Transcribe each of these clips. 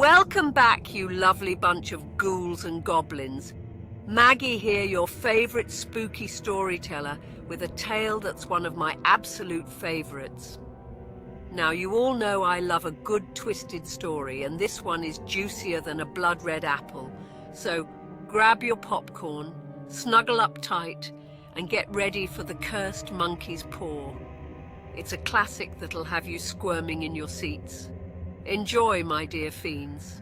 Welcome back, you lovely bunch of ghouls and goblins. Maggie here, your favorite spooky storyteller, with a tale that's one of my absolute favorites. Now, you all know I love a good twisted story, and this one is juicier than a blood-red apple. So grab your popcorn, snuggle up tight, and get ready for the cursed monkey's paw. It's a classic that'll have you squirming in your seats. Enjoy, my dear fiends.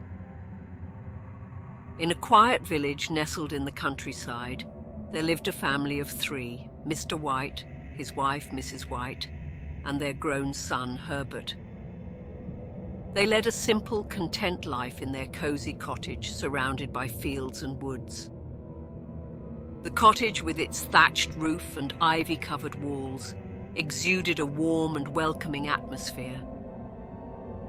In a quiet village nestled in the countryside, there lived a family of three: Mr. White, his wife, Mrs. White, and their grown son, Herbert. They led a simple, content life in their cozy cottage surrounded by fields and woods. The cottage, with its thatched roof and ivy-covered walls, exuded a warm and welcoming atmosphere.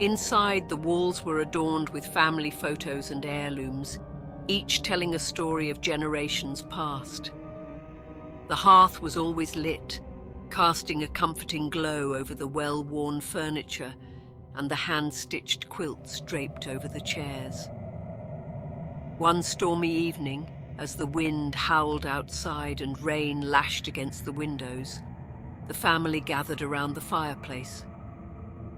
Inside, the walls were adorned with family photos and heirlooms, each telling a story of generations past. The hearth was always lit, casting a comforting glow over the well-worn furniture and the hand-stitched quilts draped over the chairs. One stormy evening, as the wind howled outside and rain lashed against the windows, the family gathered around the fireplace.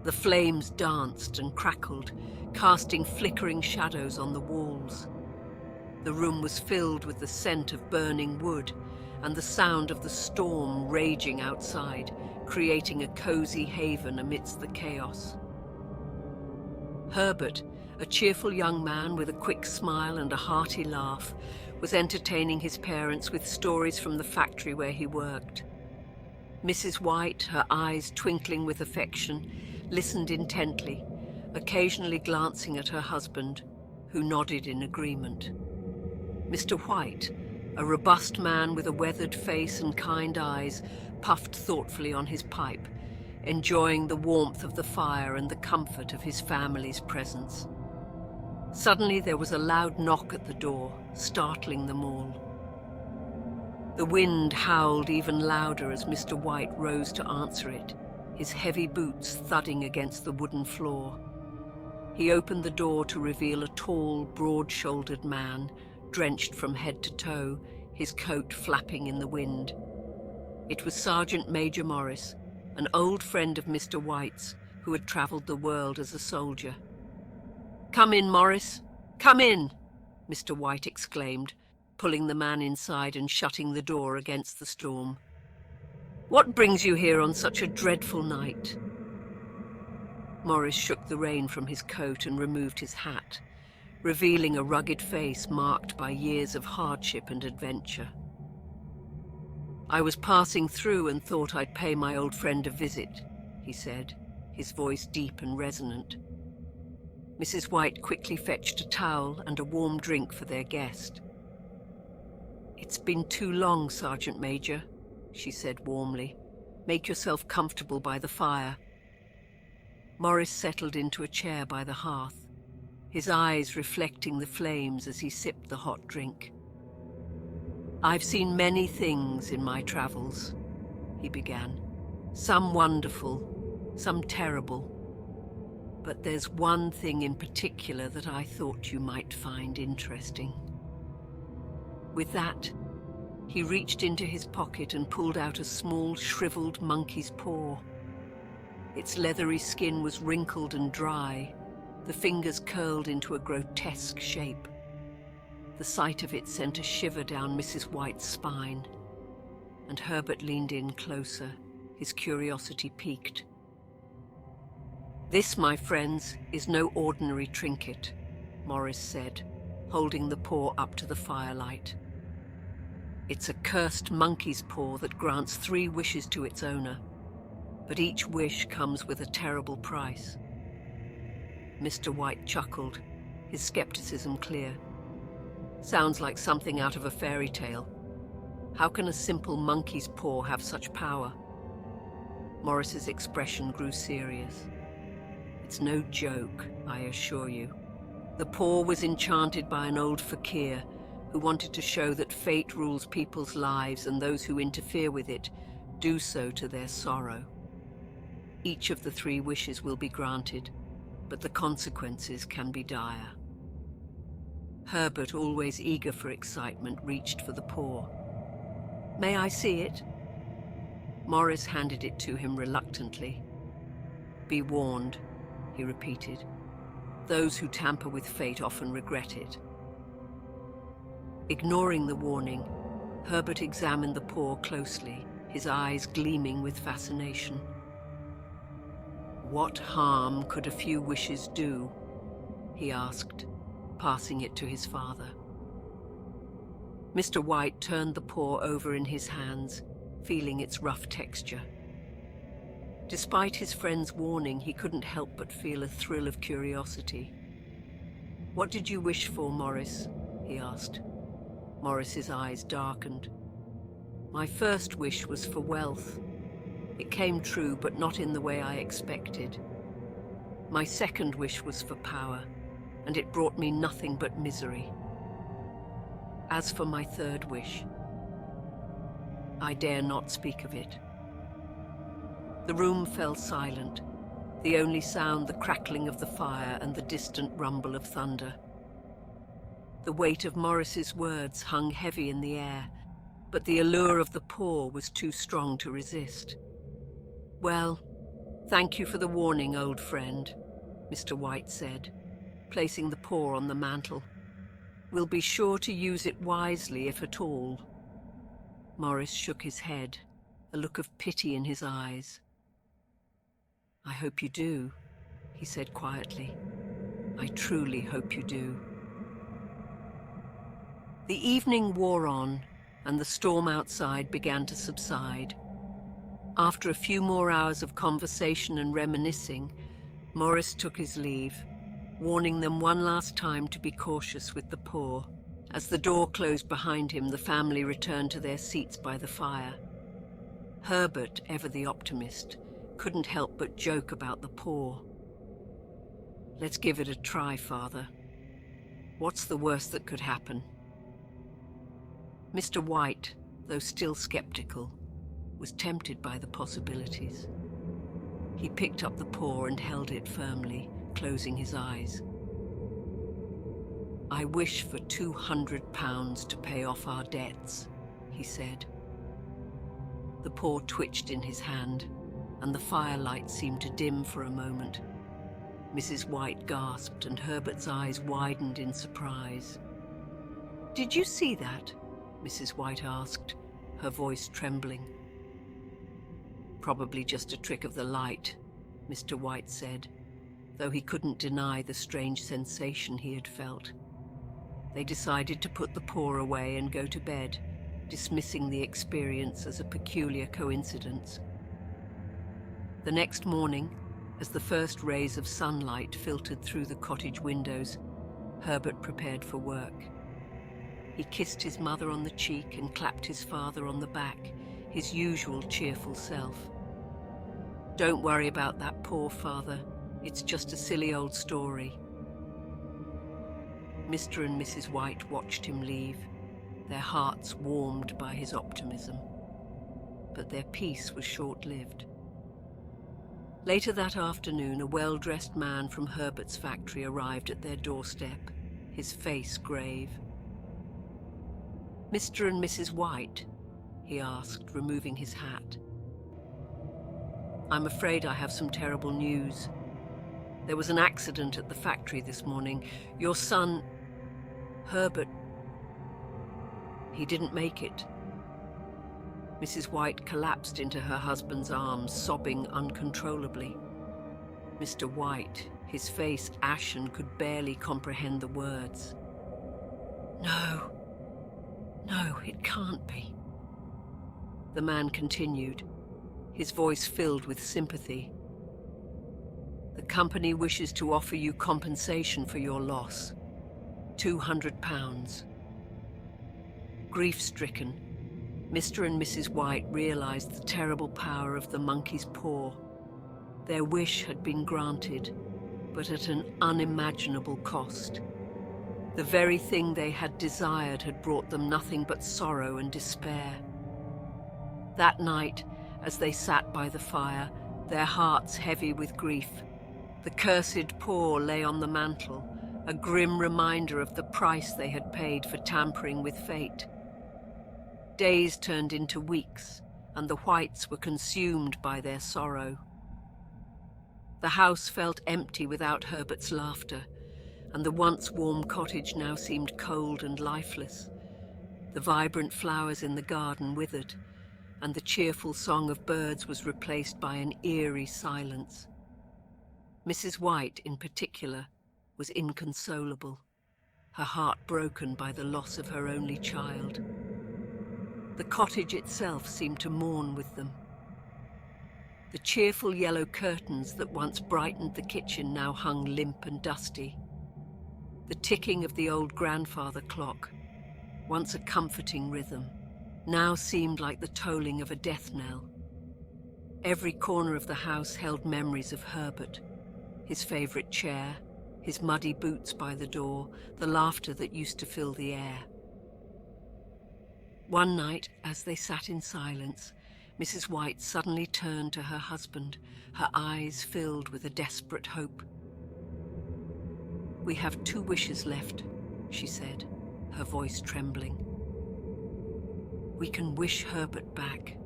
The flames danced and crackled, casting flickering shadows on the walls. The room was filled with the scent of burning wood and the sound of the storm raging outside, creating a cozy haven amidst the chaos. Herbert, a cheerful young man with a quick smile and a hearty laugh, was entertaining his parents with stories from the factory where he worked. Mrs. White, her eyes twinkling with affection, listened intently, occasionally glancing at her husband, who nodded in agreement. Mr. White, a robust man with a weathered face and kind eyes, puffed thoughtfully on his pipe, enjoying the warmth of the fire and the comfort of his family's presence. Suddenly there was a loud knock at the door, startling them all. The wind howled even louder as Mr. White rose to answer it, his heavy boots thudding against the wooden floor. He opened the door to reveal a tall, broad-shouldered man, drenched from head to toe, his coat flapping in the wind. It was Sergeant Major Morris, an old friend of Mr. White's, who had traveled the world as a soldier. "Come in, Morris, come in," Mr. White exclaimed, pulling the man inside and shutting the door against the storm. "What brings you here on such a dreadful night?" Morris shook the rain from his coat and removed his hat, revealing a rugged face marked by years of hardship and adventure. "I was passing through and thought I'd pay my old friend a visit," he said, his voice deep and resonant. Mrs. White quickly fetched a towel and a warm drink for their guest. "It's been too long, Sergeant Major," she said warmly. "Make yourself comfortable by the fire." Morris settled into a chair by the hearth, his eyes reflecting the flames as he sipped the hot drink. "I've seen many things in my travels," he began. "Some wonderful, some terrible. But there's one thing in particular that I thought you might find interesting." With that, he reached into his pocket and pulled out a small, shriveled monkey's paw. Its leathery skin was wrinkled and dry, the fingers curled into a grotesque shape. The sight of it sent a shiver down Mrs. White's spine, and Herbert leaned in closer, his curiosity piqued. "This, my friends, is no ordinary trinket," Morris said, holding the paw up to the firelight. "It's a cursed monkey's paw that grants 3 wishes to its owner, but each wish comes with a terrible price." Mr. White chuckled, his skepticism clear. "Sounds like something out of a fairy tale. How can a simple monkey's paw have such power?" Morris's expression grew serious. "It's no joke, I assure you. The paw was enchanted by an old fakir who wanted to show that fate rules people's lives, and those who interfere with it do so to their sorrow. Each of the 3 wishes will be granted, but the consequences can be dire. Herbert, always eager for excitement, reached for the paw. "May I see it?" Morris handed it to him reluctantly. "Be warned," he repeated. "Those who tamper with fate often regret it." Ignoring the warning, Herbert examined the paw closely, his eyes gleaming with fascination. "What harm could a few wishes do?" he asked, passing it to his father. Mr. White turned the paw over in his hands, feeling its rough texture. Despite his friend's warning, he couldn't help but feel a thrill of curiosity. "What did you wish for, Morris?" he asked. Morris's eyes darkened. "My first wish was for wealth. It came true, but not in the way I expected. My second wish was for power, and it brought me nothing but misery. As for my third wish, I dare not speak of it." The room fell silent, the only sound the crackling of the fire and the distant rumble of thunder. The weight of Morris's words hung heavy in the air, but the allure of the paw was too strong to resist. "Well, thank you for the warning, old friend," Mr. White said, placing the paw on the mantel. "We'll be sure to use it wisely, if at all." Morris shook his head, a look of pity in his eyes. "I hope you do," he said quietly. "I truly hope you do." The evening wore on, and the storm outside began to subside. After a few more hours of conversation and reminiscing, Morris took his leave, warning them one last time to be cautious with the paw. As the door closed behind him, the family returned to their seats by the fire. Herbert, ever the optimist, couldn't help but joke about the paw. "Let's give it a try, Father. What's the worst that could happen?" Mr. White, though still skeptical, was tempted by the possibilities. He picked up the paw and held it firmly, closing his eyes. "I wish for £200 to pay off our debts," he said. The paw twitched in his hand, and the firelight seemed to dim for a moment. Mrs. White gasped, and Herbert's eyes widened in surprise. "Did you see that?" Mrs. White asked, her voice trembling. "Probably just a trick of the light," Mr. White said, though he couldn't deny the strange sensation he had felt. They decided to put the paw away and go to bed, dismissing the experience as a peculiar coincidence. The next morning, as the first rays of sunlight filtered through the cottage windows, Herbert prepared for work. He kissed his mother on the cheek and clapped his father on the back, his usual cheerful self. "Don't worry about that paw, Father. It's just a silly old story." Mr. and Mrs. White watched him leave, their hearts warmed by his optimism. But their peace was short-lived. Later that afternoon, a well-dressed man from Herbert's factory arrived at their doorstep, his face grave. "Mr. and Mrs. White?" he asked, removing his hat. "I'm afraid I have some terrible news. There was an accident at the factory this morning. Your son, Herbert, he didn't make it." Mrs. White collapsed into her husband's arms, sobbing uncontrollably. Mr. White, his face ashen, could barely comprehend the words. No, it can't be." The man continued, his voice filled with sympathy. "The company wishes to offer you compensation for your loss. £200. Grief-stricken, Mr. and Mrs. White realized the terrible power of the monkey's paw. Their wish had been granted, but at an unimaginable cost. The very thing they had desired had brought them nothing but sorrow and despair. That night, as they sat by the fire, their hearts heavy with grief, The cursed paw lay on the mantel, a grim reminder of the price they had paid for tampering with fate. Days turned into weeks, and the Whites were consumed by their sorrow. The house felt empty without Herbert's laughter, and the once warm cottage now seemed cold and lifeless. The vibrant flowers in the garden withered, and the cheerful song of birds was replaced by an eerie silence. Mrs. White, in particular, was inconsolable, her heart broken by the loss of her only child. The cottage itself seemed to mourn with them. The cheerful yellow curtains that once brightened the kitchen now hung limp and dusty. The ticking of the old grandfather clock, once a comforting rhythm, now seemed like the tolling of a death knell. Every corner of the house held memories of Herbert, his favorite chair, his muddy boots by the door, the laughter that used to fill the air. One night, as they sat in silence, Mrs. White suddenly turned to her husband, her eyes filled with a desperate hope. "We have 2 wishes left," she said, her voice trembling. "We can wish Herbert back."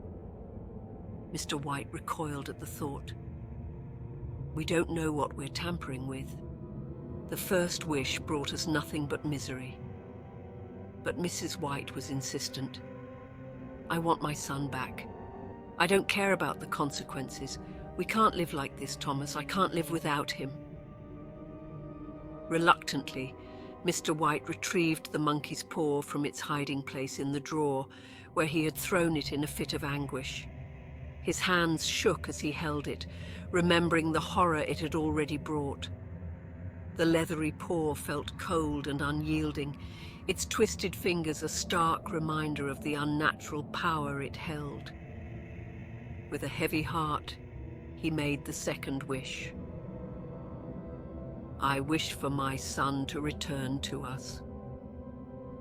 Mr. White recoiled at the thought. "We don't know what we're tampering with. The first wish brought us nothing but misery." But Mrs. White was insistent. "I want my son back. I don't care about the consequences. We can't live like this, Thomas. I can't live without him." Reluctantly, Mr. White retrieved the monkey's paw from its hiding place in the drawer, where he had thrown it in a fit of anguish. His hands shook as he held it, remembering the horror it had already brought. The leathery paw felt cold and unyielding, its twisted fingers a stark reminder of the unnatural power it held. With a heavy heart, he made the second wish. "I wish for my son to return to us."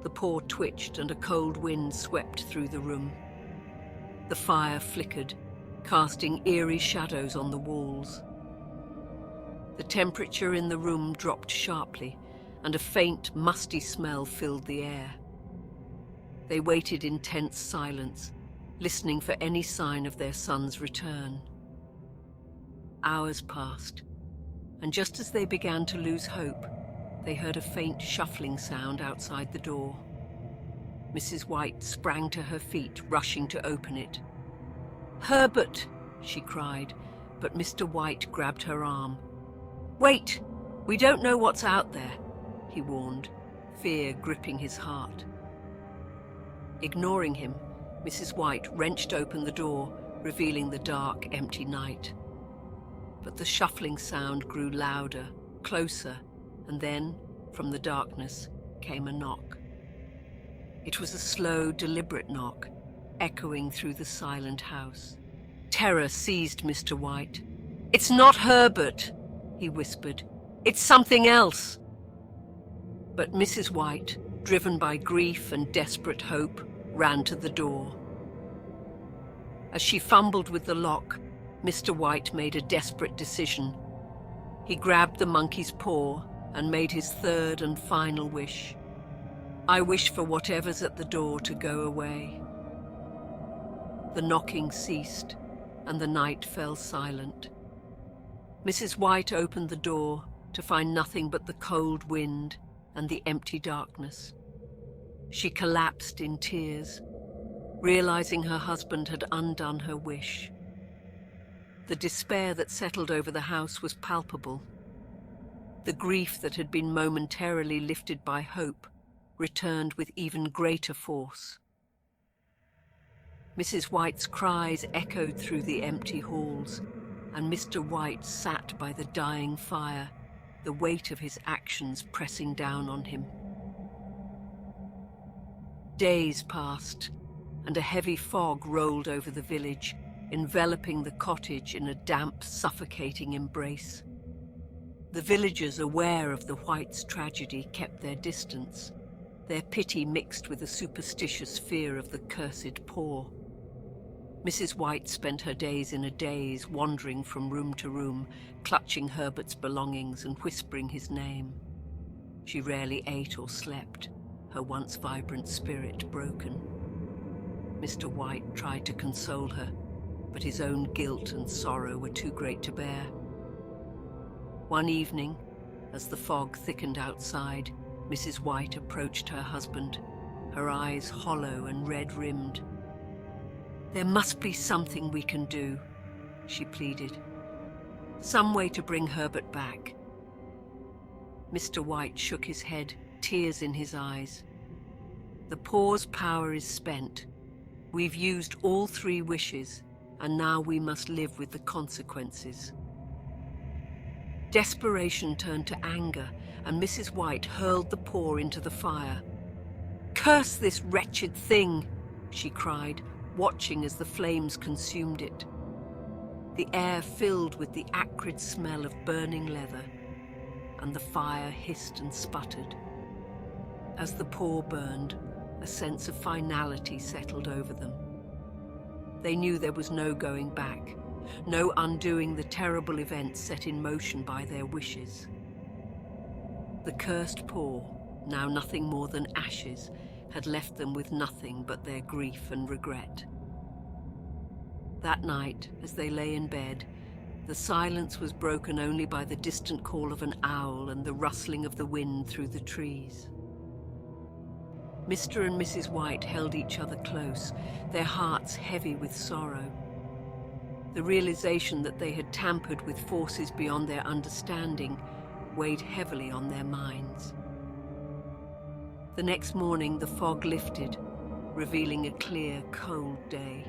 The paw twitched and a cold wind swept through the room. The fire flickered, casting eerie shadows on the walls. The temperature in the room dropped sharply, and a faint, musty smell filled the air. They waited in tense silence, listening for any sign of their son's return. Hours passed, and just as they began to lose hope, they heard a faint shuffling sound outside the door. Mrs. White sprang to her feet, rushing to open it. "Herbert!" she cried, but Mr. White grabbed her arm. "Wait! We don't know what's out there," he warned, fear gripping his heart. Ignoring him, Mrs. White wrenched open the door, revealing the dark, empty night. But the shuffling sound grew louder, closer, and then, from the darkness, came a knock. It was a slow, deliberate knock, echoing through the silent house. Terror seized Mr. White. "It's not Herbert," he whispered. "It's something else." But Mrs. White, driven by grief and desperate hope, ran to the door. As she fumbled with the lock, Mr. White made a desperate decision. He grabbed the monkey's paw and made his third and final wish. "I wish for whatever's at the door to go away." The knocking ceased, and the night fell silent. Mrs. White opened the door to find nothing but the cold wind and the empty darkness. She collapsed in tears, realizing her husband had undone her wish. The despair that settled over the house was palpable. The grief that had been momentarily lifted by hope returned with even greater force. Mrs. White's cries echoed through the empty halls, and Mr. White sat by the dying fire, the weight of his actions pressing down on him. Days passed, and a heavy fog rolled over the village, enveloping the cottage in a damp, suffocating embrace. The villagers, aware of the Whites' tragedy, kept their distance, their pity mixed with a superstitious fear of the cursed paw. Mrs. White spent her days in a daze, wandering from room to room, clutching Herbert's belongings and whispering his name. She rarely ate or slept, her once vibrant spirit broken. Mr. White tried to console her, but his own guilt and sorrow were too great to bear. One evening, as the fog thickened outside, Mrs. White approached her husband, her eyes hollow and red-rimmed. "There must be something we can do," she pleaded. "Some way to bring Herbert back." Mr. White shook his head, tears in his eyes. "The paw's power is spent. We've used all 3 wishes, and now we must live with the consequences." Desperation turned to anger, and Mrs. White hurled the paw into the fire. "Curse this wretched thing!" she cried, watching as the flames consumed it. The air filled with the acrid smell of burning leather, and the fire hissed and sputtered. As the paw burned, a sense of finality settled over them. They knew there was no going back, no undoing the terrible events set in motion by their wishes. The cursed paw, now nothing more than ashes, had left them with nothing but their grief and regret. That night, as they lay in bed, the silence was broken only by the distant call of an owl and the rustling of the wind through the trees. Mr. and Mrs. White held each other close, their hearts heavy with sorrow. The realization that they had tampered with forces beyond their understanding weighed heavily on their minds. The next morning, the fog lifted, revealing a clear, cold day.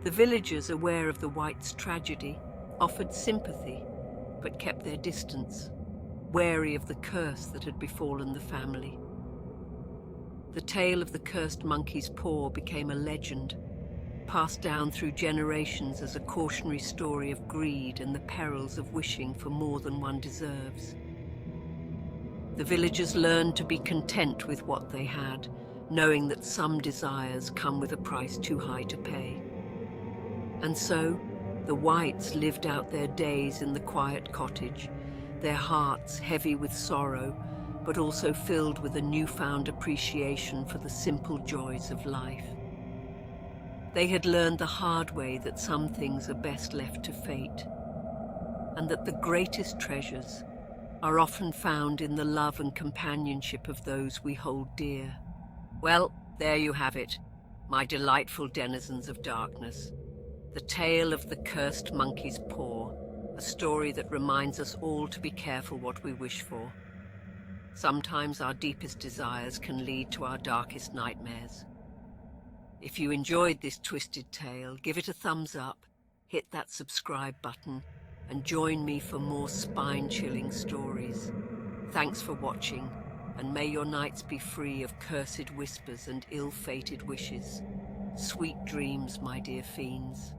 The villagers, aware of the Whites' tragedy, offered sympathy, but kept their distance, wary of the curse that had befallen the family. The tale of the cursed monkey's paw became a legend, passed down through generations as a cautionary story of greed and the perils of wishing for more than one deserves. The villagers learned to be content with what they had, knowing that some desires come with a price too high to pay. And so, the Whites lived out their days in the quiet cottage, their hearts heavy with sorrow, but also filled with a newfound appreciation for the simple joys of life. They had learned the hard way that some things are best left to fate, and that the greatest treasures are often found in the love and companionship of those we hold dear. Well, there you have it, my delightful denizens of darkness. The tale of the cursed monkey's paw, a story that reminds us all to be careful what we wish for. Sometimes our deepest desires can lead to our darkest nightmares. If you enjoyed this twisted tale, give it a thumbs up, hit that subscribe button, and join me for more spine-chilling stories. Thanks for watching, and may your nights be free of cursed whispers and ill-fated wishes. Sweet dreams, my dear fiends.